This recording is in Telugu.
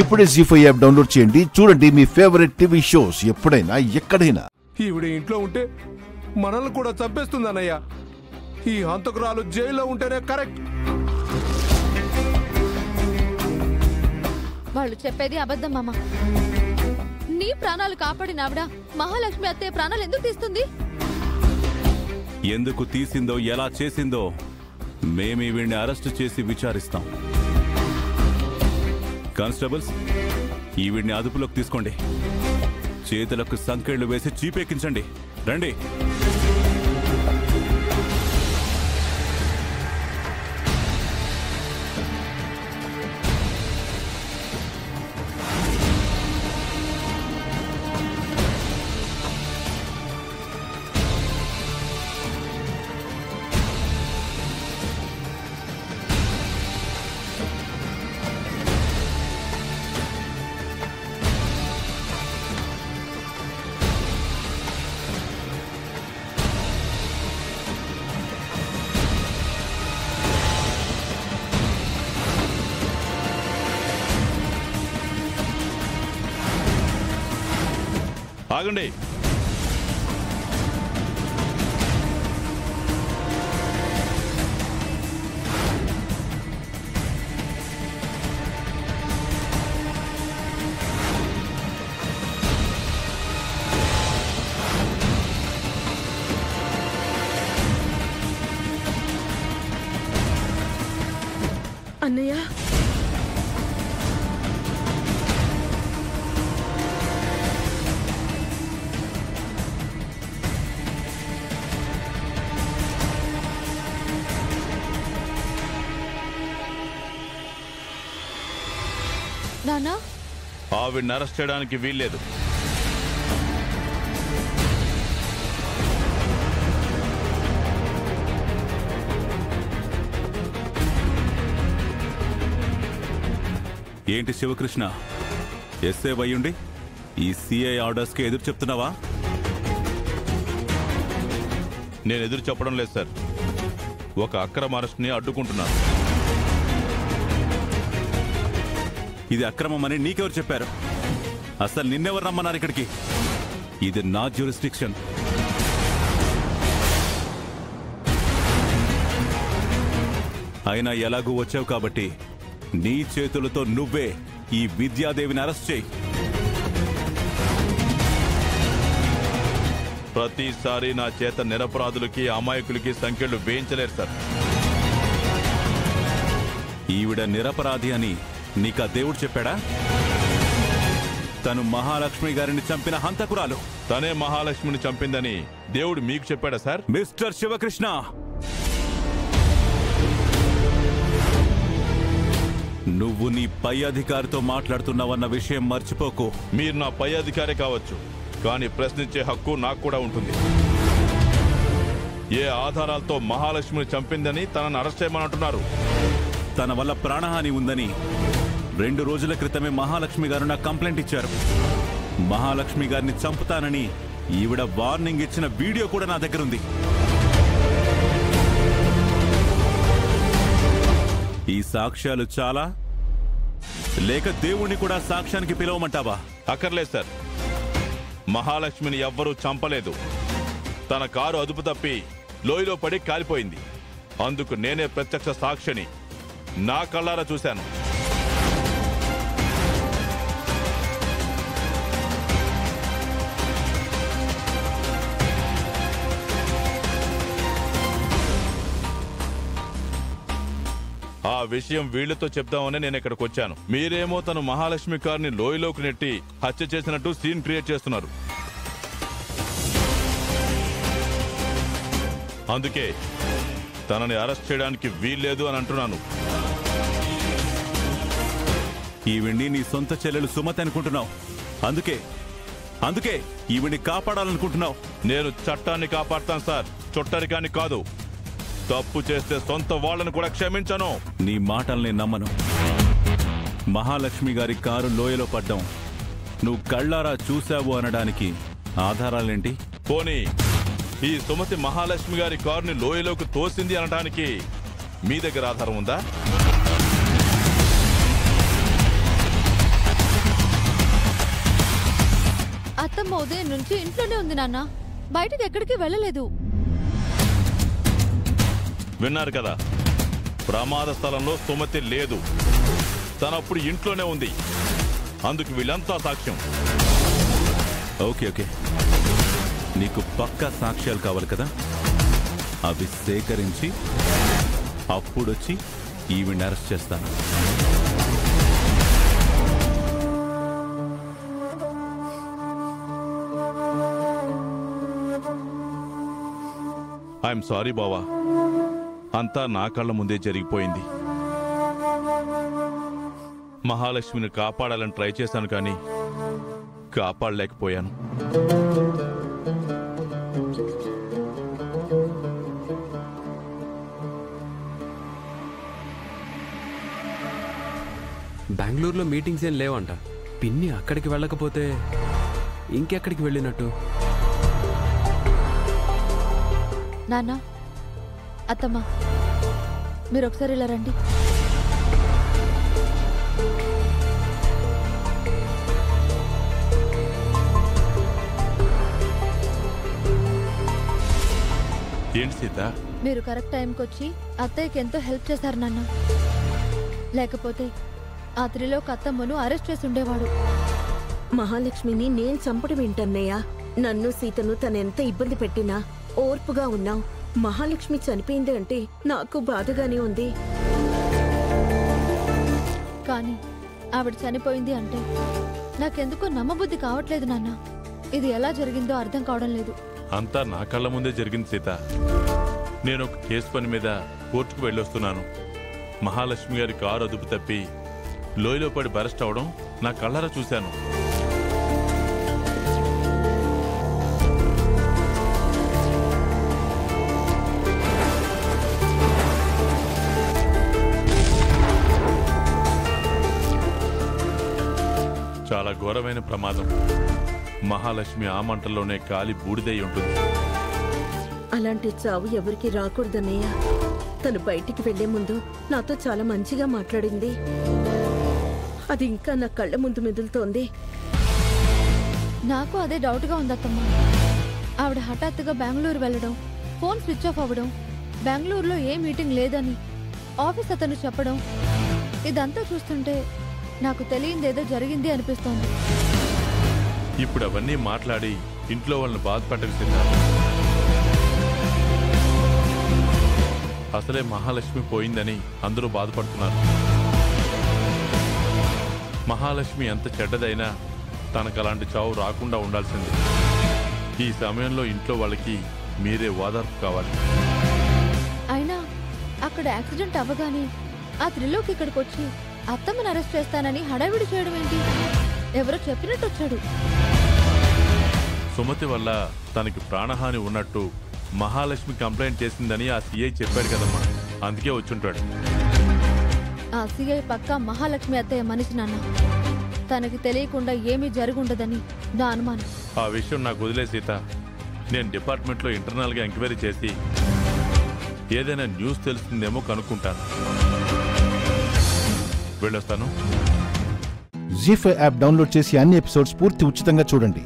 ఇప్పుడే జీ5 యాప్ డౌన్లోడ్ చేయండి. చూడండి మీ ఫేవరెట్ టీవీ షోస్ ఎప్పుడైనా ఎక్కడైనా. ఈవిడ ఇంట్లో ఉంటే మనల్ని కూడా చంపేస్తుందన్నయ్య. ఈ హంతకురాలు జైల్లో ఉంటేనే కరెక్ట్. వాళ్ళు చెప్పేది అబద్ధం మామ. నీ ప్రాణాలు కాపాడిన ఆవిడ మహాలక్ష్మి అత్తయ్య ప్రాణాలు ఎందుకు తీస్తుంది? ఎందుకు తీసిందో ఎలా చేసిందో మేము వీడిని అరెస్ట్ చేసి విచారిస్తాం. కానిస్టేబుల్స్, ఈ వీడిని అదుపులోకి తీసుకోండి. చేతులకు సంకెళ్లు వేసి చీపెక్కించండి. రండి. ఆగండి. అన్నయ్య, నాన్న, ఆవిడ్ని అరెస్ట్ చేయడానికి వీల్లేదు. ఏంటి శివకృష్ణ, ఎస్ఏ అయ్యుండి ఈ సిఐ ఆర్డర్స్కి ఎదురు చెప్తున్నావా? నేను ఎదురు చెప్పడం లేదు సార్. ఒక అక్రమ అరెస్ట్ని అడ్డుకుంటున్నాను. ఇది అక్రమమని నీకెవరు చెప్పారు? అసలు నిన్నెవరు రమ్మన్నారు ఇక్కడికి? ఇది నా జ్యూరిస్డిక్షన్. అయినా ఎలాగూ వచ్చావు కాబట్టి నీ చేతులతో నువ్వే ఈ విద్యాదేవిని అరెస్ట్ చేయి. ప్రతిసారి నా చేత నిరపరాధులకి అమాయకులకి సంఖ్యలు వేయించలేరు సార్. ఈవిడ నిరపరాధి అని నీకా దేవుడు చెప్పాడా? తను మహాలక్ష్మి గారిని చంపిన హంతకురాలు. తనే మహాలక్ష్మిని చంపిందని దేవుడు మీకు చెప్పాడా సార్? మిస్టర్ శివకృష్ణ, నువ్వు నీ పై అధికారితో మాట్లాడుతున్నావన్న విషయం మర్చిపోకు. మీరు నా పై అధికారి కావచ్చు, కానీ ప్రశ్నించే హక్కు నాకు కూడా ఉంటుంది. ఏ ఆధారాలతో మహాలక్ష్మిని చంపిందని తనను అరెస్ట్ చేయమనంటున్నారు? తన వల్ల ప్రాణహాని ఉందని 2 రోజుల క్రితమే మహాలక్ష్మి గారు నాకు కంప్లైంట్ ఇచ్చారు. మహాలక్ష్మి గారిని చంపుతానని ఈవిడ వార్నింగ్ ఇచ్చిన వీడియో కూడా నా దగ్గర ఉంది. ఈ సాక్ష్యాలు చాలా, లేక దేవుణ్ణి కూడా సాక్ష్యానికి పిలవమంటావా? అక్కర్లేదు సార్. మహాలక్ష్మిని ఎవ్వరూ చంపలేదు. తన కారు అదుపు తప్పి లోయలో పడి కాలిపోయింది. అందుకు నేనే ప్రత్యక్ష సాక్షిని. నా కళ్ళారా చూశాను. ఆ విషయం వీళ్లతో చెప్దామని నేను ఇక్కడికి వచ్చాను. మీరేమో తను మహాలక్ష్మి కారుని లోయలోకి నెట్టి హత్య చేసినట్టు సీన్ క్రియేట్ చేస్తున్నారు. అందుకే తనని అరెస్ట్ చేయడానికి వీల్లేదు అని అంటున్నాను. ఈవిడ్ని నీ సొంత చెల్లెలు సుమతి అనుకుంటున్నావు. అందుకే ఈవిడ్ని కాపాడాలనుకుంటున్నావు. నేను చట్టాన్ని కాపాడతాను సార్, చొట్టరికాన్ని కాదు. తప్పు చేస్తే సొంత వాళ్ళను కూడా క్షమించను. నీ మాటల్ని నమ్మను. మహాలక్ష్మి గారి కారు లోయలో పడ్డం నువ్వు కళ్ళారా చూశావు అనడానికి ఆధారాలేంటి? పోనీ ఈ సుమతి మహాలక్ష్మి గారి కారుని లోయలోకి తోసింది అనడానికి మీ దగ్గర ఆధారం ఉందా? అత్తమ్మ ఉదయం నుంచి ఇంట్లోనే ఉంది నాన్న, బయటకు ఎక్కడికి వెళ్ళలేదు. విన్నారు కదా, ప్రమాద స్థలంలో సుమతి లేదు, తనప్పుడు ఇంట్లోనే ఉంది. అందుకు వీళ్ళంతా సాక్ష్యం. ఓకే ఓకే, నీకు పక్కా సాక్ష్యాలు కావాలి కదా, అవి సేకరించి అప్పుడొచ్చి ఈవిని అరెస్ట్ చేస్తాను. ఐఎమ్ సారీ బావా, అంతా నా కళ్ళ ముందే జరిగిపోయింది. మహాలక్ష్మిని కాపాడాలని ట్రై చేశాను, కానీ కాపాడలేకపోయాను. బెంగళూరులో మీటింగ్స్ ఏం లేవంట. పిన్ని అక్కడికి వెళ్ళకపోతే ఇంకెక్కడికి వెళ్ళినట్టు? నాన్న, అత్తమ్మ, మీరు ఒకసారి ఇలా రండి. ఏంటి సీత? మీరు కరెక్ట్ టైంకి వచ్చి అత్తయ్యకి ఎంతో హెల్ప్ చేశారు నాన్న. లేకపోతే ఆ త్రిలోక్ అత్తమ్మను అరెస్ట్ చేసి ఉండేవాడు. మహాలక్ష్మిని నేను చంపడం ఏంటన్నయ్య? నన్ను సీతను తనెంత ఇబ్బంది పెట్టినా ఓర్పుగా ఉన్నాం. మహాలక్ష్మి చనిపోయింది అంటే నాకు బాధగానే ఉంది. కానీ ఆవిడ చనిపోయింది అంటే నాకెందుకో నమ్మబుద్ధి కావట్లేదు నాన్న. ఇది ఎలా జరిగిందో అర్థం కావడం లేదు. అంతా నా కళ్ళ ముందే జరిగింది సీత. నేను ఒక కేసు పని మీద కోర్టుకు వెళ్ళొస్తున్నాను. మహాలక్ష్మి గారి కారు అదుపు తప్పి లోయలో పడి బరెస్ట్ అవడం నా కళ్ళారా చూశాను. చాలా ఘోరమైన ప్రమాదం. మహాలక్ష్మి ఆ మంటల్లోనే కాలి బూడిదై ఉంటుంది. అలాంటి చావు ఎవరికి రాకూడదన్నయ్య. తను బయటికి వెళ్లే ముందు నాతో చాలా మంచిగా మాట్లాడింది. అది ఇంకా నా కళ్ళ ముందు మెదులుతోంది. నాకు అదే డౌట్గా ఉంది అత్తమ్మ. ఆవిడ హఠాత్తుగా బెంగళూరు వెళ్ళడం, ఫోన్ స్విచ్ ఆఫ్ అవ్వడం, బెంగళూరులో ఏ మీటింగ్ లేదని ఆఫీస్ అతను చెప్పడం, ఇదంతా చూస్తుంటే నాకు తెలియందేదో జరిగింది అనిపిస్తోంది. ఇప్పుడు అవన్నీ మాట్లాడి ఇంట్లో వాళ్ళని బాధపడక అసలే మహాలక్ష్మి పోయిందని అందరూ బాధపడుతున్నారు. మహాలక్ష్మి ఎంత చెడ్డదైనా తనకు అలాంటి చావు రాకుండా ఉండాల్సింది. ఈ సమయంలో ఇంట్లో వాళ్ళకి మీరే ఓదార్పు కావాలి. అయినా అక్కడ యాక్సిడెంట్ అవ్వగానే ఆ త్రిలోక్ ఇక్కడికి వచ్చి అత్తమ్మని అరెస్ట్ చేస్తానని హడావిడి చేయడం ఏంటి? ఎవరో చెప్పినట్టు వచ్చాడు. సుమతి వల్ల తనకి ప్రాణహాని ఉన్నట్టు మహాలక్ష్మి కంప్లైంట్ చేసిందని ఆ సిఐ చెప్పాడు కదమ్మా, అందుకే వచ్చుంటాడు. ఆ సిఐ పక్కా మహాలక్ష్మి అత్తయ్య మనిషి నాన్న. తనకి తెలియకుండా ఏమీ జరుగుండదని నా అనుమానం. ఆ విషయం నాకు వదిలే సీత. నేను డిపార్ట్మెంట్లో ఇంటర్నల్గా ఎంక్వైరీ చేసి ఏదైనా న్యూస్ తెలుస్తుందేమో కనుక్కుంటాను. వెళ్ళొస్తాను. జీ5 యాప్ డౌన్లోడ్ చేసి అన్ని ఎపిసోడ్స్ పూర్తి ఉచితంగా చూడండి.